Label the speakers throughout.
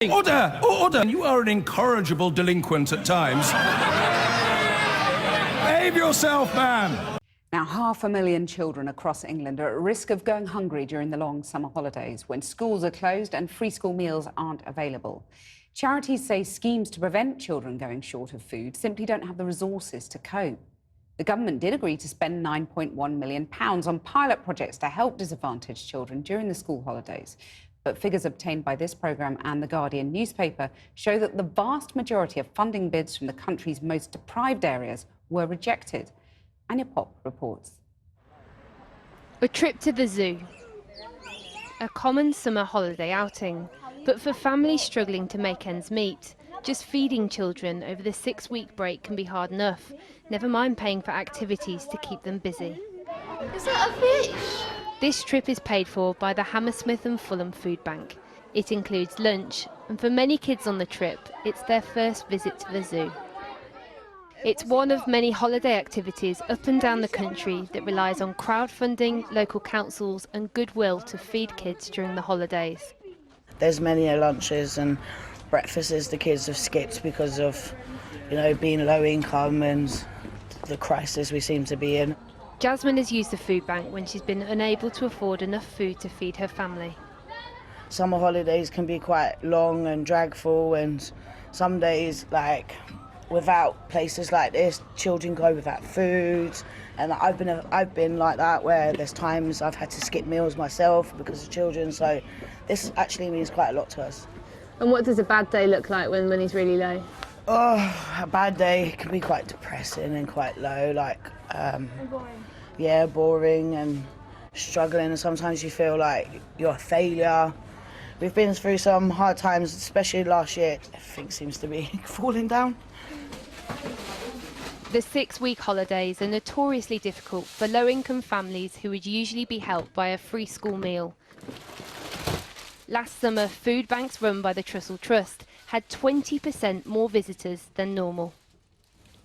Speaker 1: Order! Order! You are an incorrigible delinquent at times. Behave yourself, man!
Speaker 2: Now, 500,000 children across England are at risk of going hungry during the long summer holidays when schools are closed and free school meals aren't available. Charities say schemes to prevent children going short of food simply don't have the resources to cope. The government did agree to spend £9.1 million on pilot projects to help disadvantaged children during the school holidays. But figures obtained by this programme and The Guardian newspaper show that the vast majority of funding bids from the country's most deprived areas were rejected. Anya Pop reports.
Speaker 3: A trip to the zoo. A common summer holiday outing, but for families struggling to make ends meet, just feeding children over the 6-week break can be hard enough, never mind paying for activities to keep them busy.
Speaker 4: Is that a fish?
Speaker 3: This trip is paid for by the Hammersmith and Fulham Food Bank. It includes lunch, and for many kids on the trip, it's their first visit to the zoo. It's one of many holiday activities up and down the country that relies on crowdfunding, local councils and goodwill to feed kids during the holidays.
Speaker 5: There's many lunches and breakfasts the kids have skipped because of, being low income and the crisis we seem to be in.
Speaker 3: Jasmine has used the food bank when she's been unable to afford enough food to feed her family.
Speaker 5: Summer holidays can be quite long and dragful, and some days, without places like this, children go without food. And I've been like that, where there's times I've had to skip meals myself because of children. So this actually means quite a lot to us.
Speaker 4: And what does a bad day look like when money's really low?
Speaker 5: Oh, a bad day can be quite depressing and quite low,
Speaker 4: Boring.
Speaker 5: Yeah, boring and struggling, and sometimes you feel like you're a failure. We've been through some hard times, especially last year. Everything seems to be falling down.
Speaker 3: The 6-week holidays are notoriously difficult for low-income families who would usually be helped by a free school meal. Last summer, food banks run by the Trussell Trust had 20% more visitors than normal.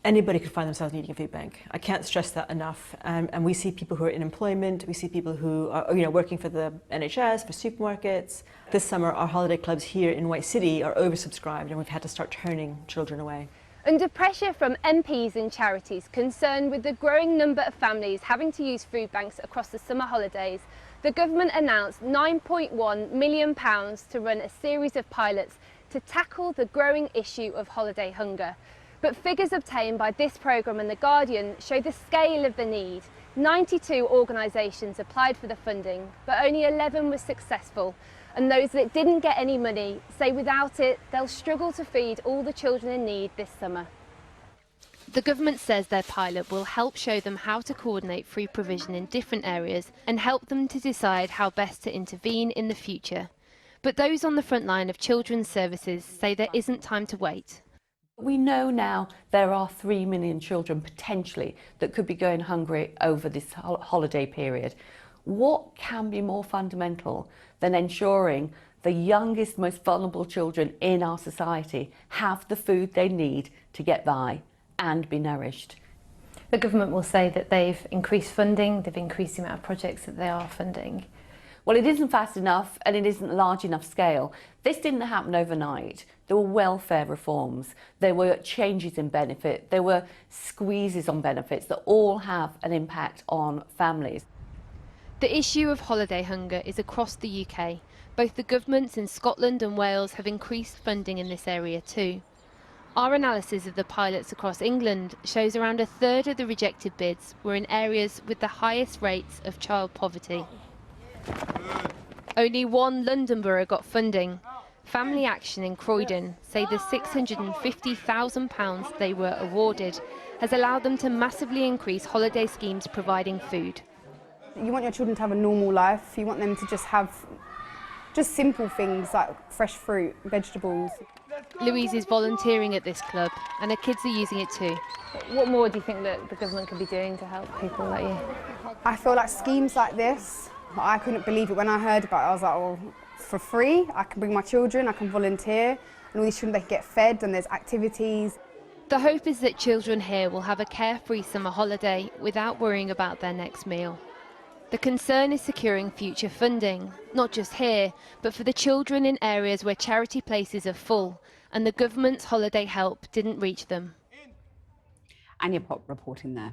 Speaker 6: Anybody could find themselves needing a food bank. I can't stress that enough. And we see people who are in employment, we see people who are working for the NHS, for supermarkets. This summer, our holiday clubs here in White City are oversubscribed, and we've had to start turning children away.
Speaker 4: Under pressure from MPs and charities concerned with the growing number of families having to use food banks across the summer holidays, the government announced £9.1 million to run a series of pilots to tackle the growing issue of holiday hunger. But figures obtained by this programme and The Guardian show the scale of the need. 92 organisations applied for the funding, but only 11 were successful. And those that didn't get any money say without it, they'll struggle to feed all the children in need this summer.
Speaker 3: The government says their pilot will help show them how to coordinate food provision in different areas and help them to decide how best to intervene in the future. But those on the front line of children's services say there isn't time to wait.
Speaker 7: We know now there are 3 million children potentially that could be going hungry over this holiday period. What can be more fundamental than ensuring the youngest, most vulnerable children in our society have the food they need to get by and be nourished?
Speaker 8: The government will say that they've increased funding, they've increased the amount of projects that they are funding.
Speaker 7: Well, it isn't fast enough and it isn't large enough scale. This didn't happen overnight. There were welfare reforms, there were changes in benefit, there were squeezes on benefits that all have an impact on families.
Speaker 3: The issue of holiday hunger is across the UK. Both the governments in Scotland and Wales have increased funding in this area too. Our analysis of the pilots across England shows around a third of the rejected bids were in areas with the highest rates of child poverty. Only one London borough got funding. Family Action in Croydon say the £650,000 they were awarded has allowed them to massively increase holiday schemes providing food.
Speaker 9: You want your children to have a normal life. You want them to just have simple things like fresh fruit, vegetables.
Speaker 3: Louise is volunteering at this club and her kids are using it too.
Speaker 4: What more do you think that the government could be doing to help people like you?
Speaker 9: I feel like schemes like this, I couldn't believe it when I heard about it. I was like, well, for free, I can bring my children, I can volunteer, and all these children, they can get fed and there's activities.
Speaker 3: The hope is that children here will have a carefree summer holiday without worrying about their next meal. The concern is securing future funding, not just here, but for the children in areas where charity places are full and the government's holiday help didn't reach them.
Speaker 2: Anya Pop reporting there.